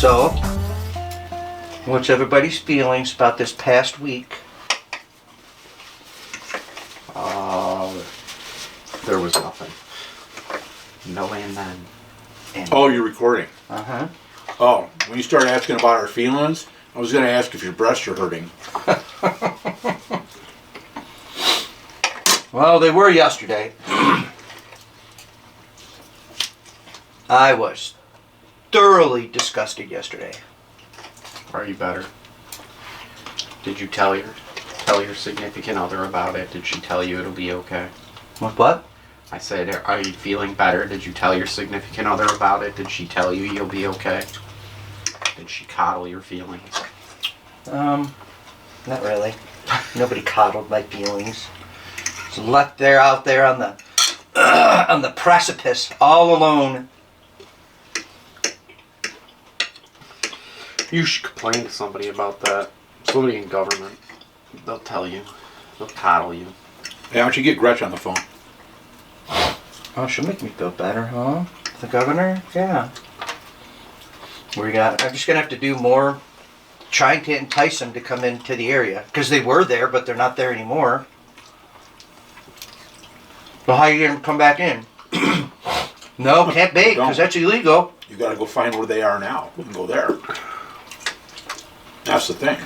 So, what's everybody's feelings about this past week? There was nothing. No and then. Oh, you're recording. Uh-huh. Oh, when you started asking about our feelings, I was going to ask if your breasts are hurting. Well, they were yesterday. I was thoroughly disgusted yesterday. Are you better? Did you tell your significant other about it? Did she tell you it'll be okay? What? I said, are you feeling better? Did you tell your significant other about it? Did she tell you you'll be okay? Did she coddle your feelings? Not really. Nobody coddled my feelings. Just left there out there on the precipice, all alone. You should complain to somebody about that. Somebody in government. They'll tell you. They'll coddle you. Hey, why don't you get Gretchen on the phone? Oh, she'll make me feel better, huh? The governor? Yeah. I'm just gonna have to do more trying to entice them to come into the area. Because they were there, but they're not there anymore. Well, how are you gonna come back in? No, can't be, because that's illegal. You got to go find where they are now and go there. That's the thing.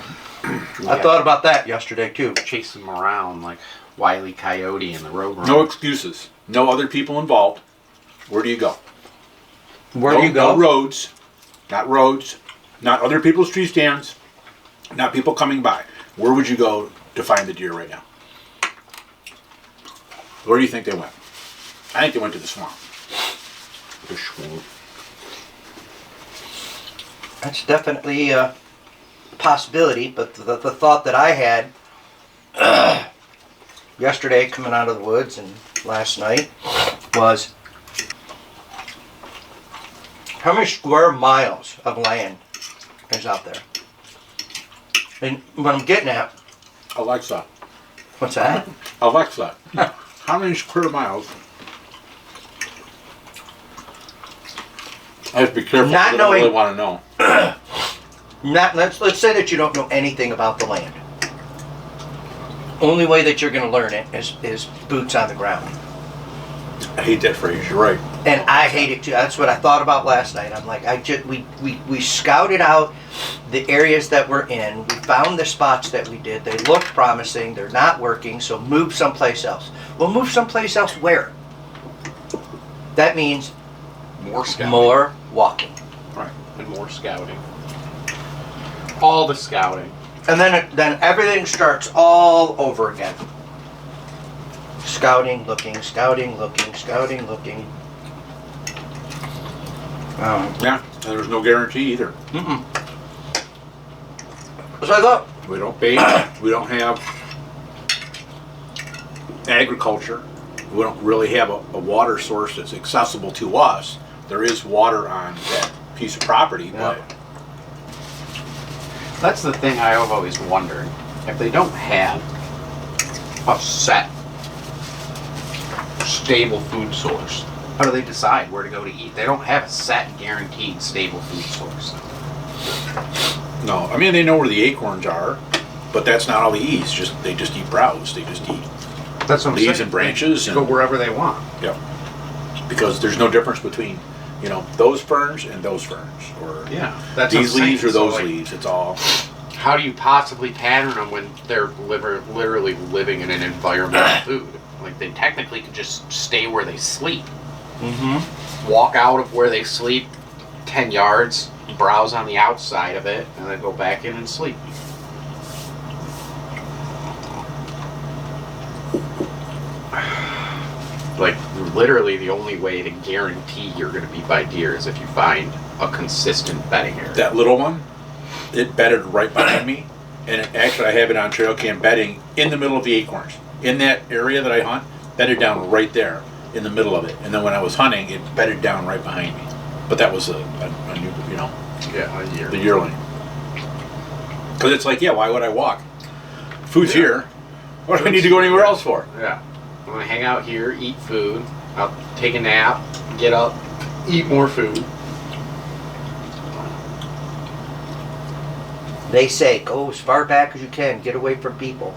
I thought about that yesterday, too. Chase them around like Wile E. Coyote in the road run. No excuses. No other people involved. Where do you go? Where do you go? No roads. Not roads. Not other people's tree stands. Not people coming by. Where would you go to find the deer right now? Where do you think they went? I think they went to the swamp. The swamp. That's definitely a possibility, but the thought that I had yesterday coming out of the woods and last night was, how many square miles of land is out there? And what I'm getting at... Alexa. What's that? Alexa. How many square miles? I have to be careful. Not I knowing, really want to know. Let's say that you don't know anything about the land. Only way that you're going to learn it is boots on the ground. I hate that phrase. You're right. And I hate it too. That's what I thought about last night. I'm like, we scouted out the areas that we're in. We found the spots that we did. They looked promising. They're not working. So move someplace else. Well, move someplace else where? That means more scouting. More walking. Right. And more scouting. All the scouting. And then everything starts all over again. Scouting, looking, scouting, looking, scouting, looking. Yeah, and there's no guarantee either. Mm-mm. So I thought, We don't bait. We don't have agriculture. We don't really have a water source that's accessible to us. There is water on that piece of property, but that's the thing I've always wondered. If they don't have a set, stable food source, how do they decide where to go to eat? They don't have a set, guaranteed, stable food source. no. I mean, they know where the acorns are, but that's not all they eat. They just eat browse. They just eat that's what leaves and branches. Go wherever they want. Yep. Because there's no difference between, those ferns and those ferns, or that's these leaves or those so, leaves. It's all. How do you possibly pattern them when they're literally living in an environment of food? Like, they technically could just stay where they sleep. mm-hmm. Walk out of where they sleep 10 yards, browse on the outside of it, and then go back in and sleep. Like, literally the only way to guarantee you're going to be by deer is if you find a consistent bedding area. That little one, it bedded right behind me, and actually I have it on trail cam bedding in the middle of the acorns. In that area that I hunt, bedded down right there in the middle of it. And then when I was hunting, it bedded down right behind me. But that was a new, a year. The yearling. Because it's like, why would I walk? Food's here. What do I need to go anywhere else for? Yeah. I'm going to hang out here, eat food, I'll take a nap, get up, eat more food. They say, go as far back as you can, get away from people.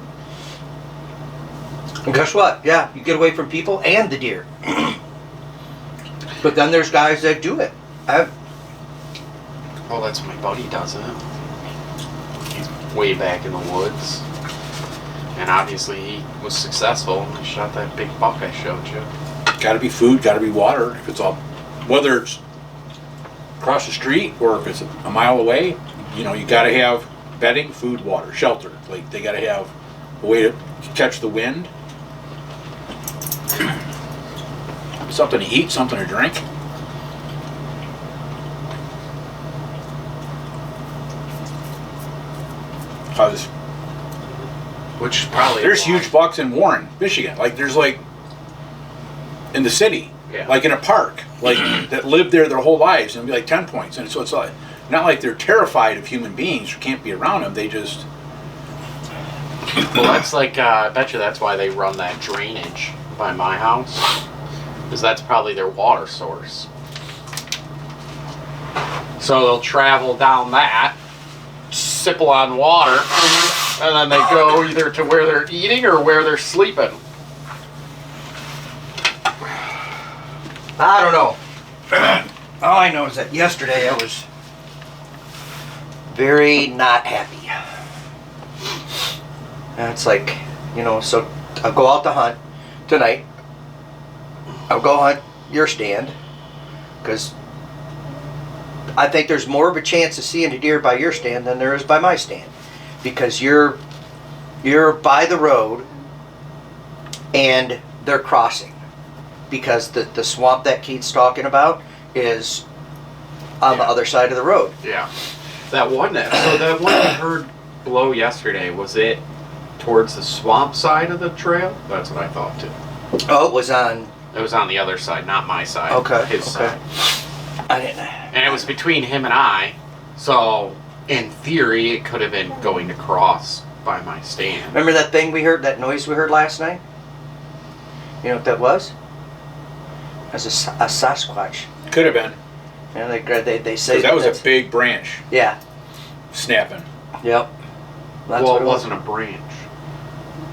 And guess what? Yeah, you get away from people and the deer. But then there's guys that do it. Well, that's my buddy does it. He's way back in the woods. And obviously he was successful. He shot that big buck I showed you. Gotta be food, gotta be water. If it's all, whether it's across the street or if it's a mile away, you know, you gotta have bedding, food, water, shelter. Like, they gotta have a way to catch the wind. Something to eat, something to drink. Which is probably There's huge bucks in Warren, Michigan. Like, there's like in the city, Yeah. like in a park, like that live there their whole lives, and it'll be like 10 points. And so it's like not like they're terrified of human beings or can't be around them. They just Well, that's like, I bet you that's why they run that drainage by my house. Because that's probably their water source. So they'll travel down that, sipple on water, and then they go either to where they're eating or where they're sleeping. I don't know. All I know is that yesterday I was very not happy. And it's like, you know, so I'll go out to hunt tonight. I'll go hunt your stand because I think there's more of a chance of seeing a deer by your stand than there is by my stand, because you're by the road and they're crossing, because the swamp that Keith's talking about is on the other side of the road. Yeah. That one I heard blow yesterday, was it towards the swamp side of the trail? That's what I thought too. Oh, it was on. It was on the other side, not my side. Okay. His side. I didn't. And it was between him and I, so in theory it could have been going to cross by my stand. Remember that thing we heard, that noise we heard last night? You know what that was? It was a Sasquatch. could have been. And they say 'Cause that was that's- a big branch Yeah. snapping. Yep. That's Well, what it was. wasn't a branch.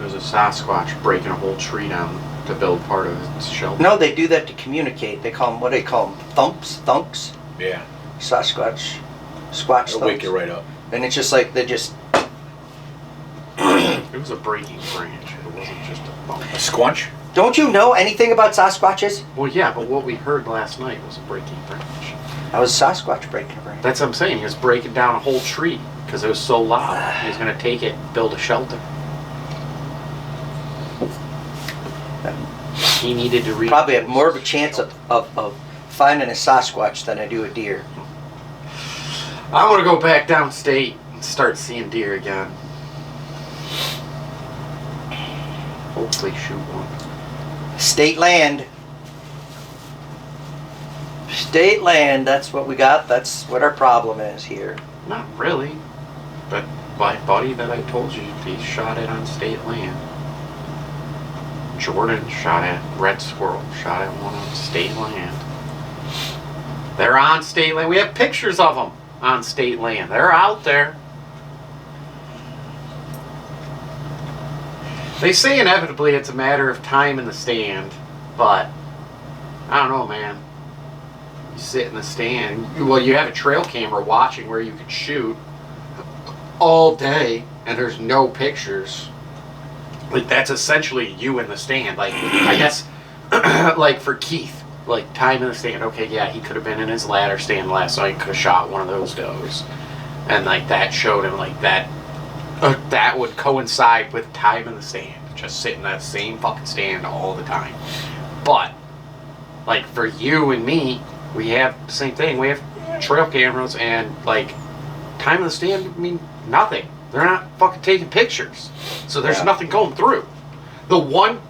It was a Sasquatch breaking a whole tree down to build part of its shelter. No, they do that to communicate. They call them, what do they call them? Thunks? Yeah, Sasquatch. Squatch it'll wake thunks. you right up. And it's just like, they just, It was a breaking branch. It wasn't just a bump. A squunch? don't you know anything about Sasquatches? Well, yeah, but what we heard last night was a breaking branch. I was a Sasquatch breaking a branch. That's what I'm saying. He was breaking down a whole tree because it was so loud. He was going to take it and build a shelter. He needed to read. Probably have more of a chance of finding a Sasquatch than I do a deer. I want to go back downstate and start seeing deer again. Hopefully shoot one. State land. State land, that's what we got. That's what our problem is here. Not really. But my buddy that I told you, he shot it on state land. Jordan shot at red squirrel, shot at one on state land. They're on state land. We have pictures of them on state land. They're out there. They say inevitably it's a matter of time in the stand, but I don't know, man. You sit in the stand, well, you have a trail camera watching where you can shoot all day, and there's no pictures. Like, that's essentially you in the stand. Like, I guess, like for Keith, like time in the stand. Okay, yeah, he could have been in his ladder stand last night, could have shot one of those does, and like that showed him like that. That would coincide with time in the stand. Just sit in that same fucking stand all the time. But like for you and me, we have the same thing. We have trail cameras and like time in the stand. I mean, nothing. They're not fucking taking pictures. So there's nothing going through. The one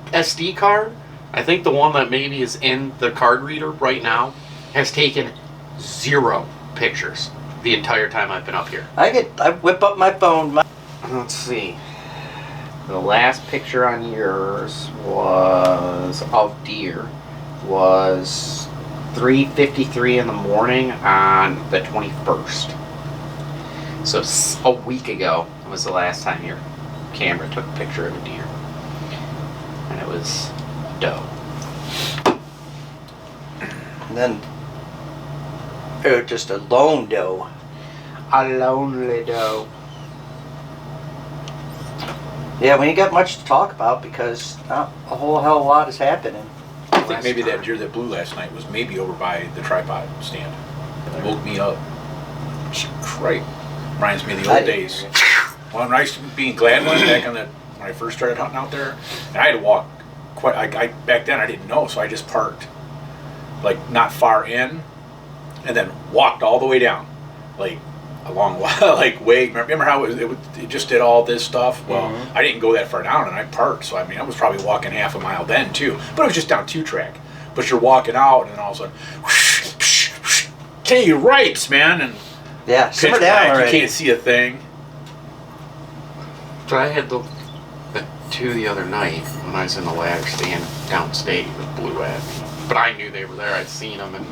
SD card, I think the one that maybe is in the card reader right now, has taken 0 pictures the entire time I've been up here. I whip up my phone. Let's see. The last picture on yours was of deer was 3:53 in the morning on the 21st. So a week ago was the last time your camera took a picture of a deer. And it was doe. And then it was just a lone doe. A lonely doe. Yeah, we ain't got much to talk about because not a whole hell of a lot is happening. I think maybe that deer that blew last night was maybe over by the tripod stand. It woke me up. Right. Reminds me of the old days. Well, when I used to be in Gladwin back when I first started hunting out there, and I had to walk quite. Back then I didn't know, so I just parked like not far in, and then walked all the way down, like a long while, like way. Remember how it just did all this stuff? Well, I didn't go that far down, and I parked. So I mean, I was probably walking half a mile then too, but it was just down 2-track. But you're walking out, and then all of a sudden, whoosh, whoosh, whoosh, okay, you ripes, man, and Yeah, pitch simmer black, down already. you can't see a thing. So I had the two the other night when I was in the ladder stand downstate that blew at me. But I knew they were there. I'd seen them, and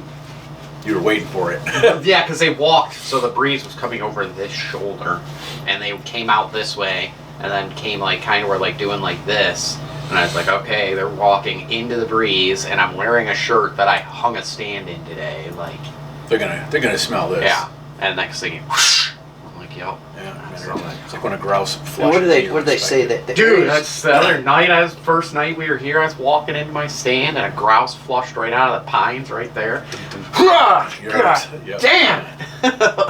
You were waiting for it. yeah, because they walked. So the breeze was coming over this shoulder, and they came out this way, and then came like kind of were like doing like this. And I was like, okay, they're walking into the breeze, and I'm wearing a shirt that I hung a stand in today. Like they're gonna smell this. yeah. And next thing, whoosh, I'm like, yep. Yeah. So, It's like when a grouse And flushes. what do they say that the dude, areas- that's the other night. First night we were here. I was walking into my stand, and a grouse flushed right out of the pines right there. You're right. Yep. Damn!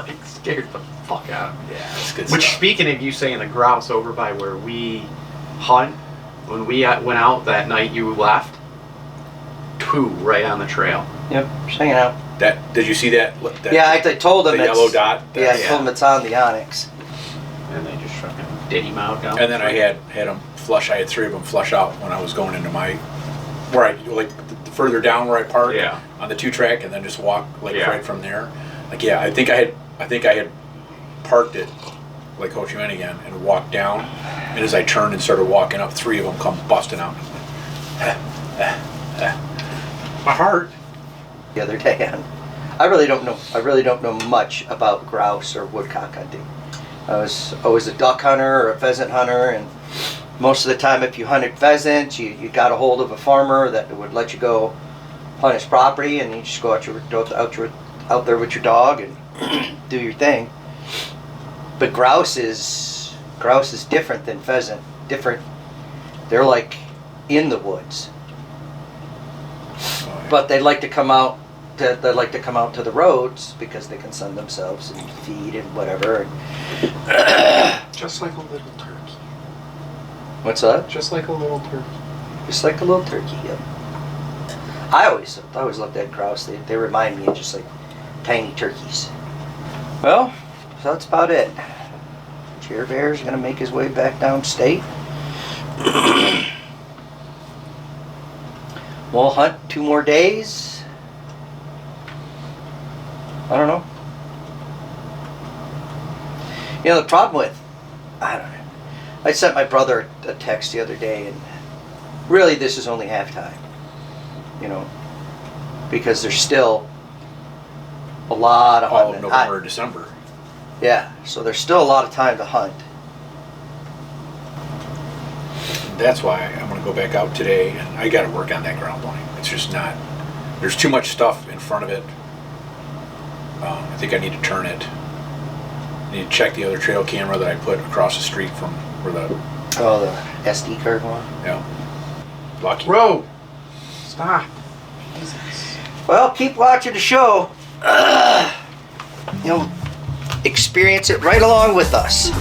It scared the fuck out of me. Yeah, that's good Which, stuff. speaking of you saying the grouse over by where we hunt, when we went out that night you left, 2 right on the trail. Yep, just hanging out. Did you see that? Yeah, I told them the it's, yellow dot. Yeah, I told them it's on the Onyx. And they just fucking did him out down. And then the I trail. had them flush. I had 3 of them flush out when I was going into my where I like the further down where I parked Yeah. on the 2-track, and then just walk like Yeah. right from there. Like yeah, I think I had parked it like Ho Chi Minh again and walked down, and as I turned and started walking up, 3 of them come busting out. My heart. The other day, and I really don't know much about grouse or woodcock hunting. I was always a duck hunter or a pheasant hunter, and most of the time, if you hunted pheasants, you got a hold of a farmer that would let you go hunt his property, and you just go out there with your dog and do your thing. But grouse is different than pheasant. Different. They're like in the woods, but they like to come out. They like to come out to the roads because they can sun themselves and feed and whatever. Just like a little turkey. What's that? Just like a little turkey. Just like a little turkey. Yep. I always looked at grouse. They remind me of just like tiny turkeys. Well, so that's about it. JerBear's gonna make his way back downstate. We'll hunt 2 more days. I don't know. You know, the problem with, I don't know. I sent my brother a text the other day, and really this is only halftime. You know, because there's still a lot of All of hunting. November, December. Yeah, so there's still a lot of time to hunt. That's why I'm going to go back out today, and I got to work on that ground blind. It's just not. There's too much stuff in front of it. I think I need to turn it. I need to check the other trail camera that I put across the street from where the Oh, the SD card one. lucky. Road! Stop. Jesus. Well, keep watching the show. You'll experience it right along with us.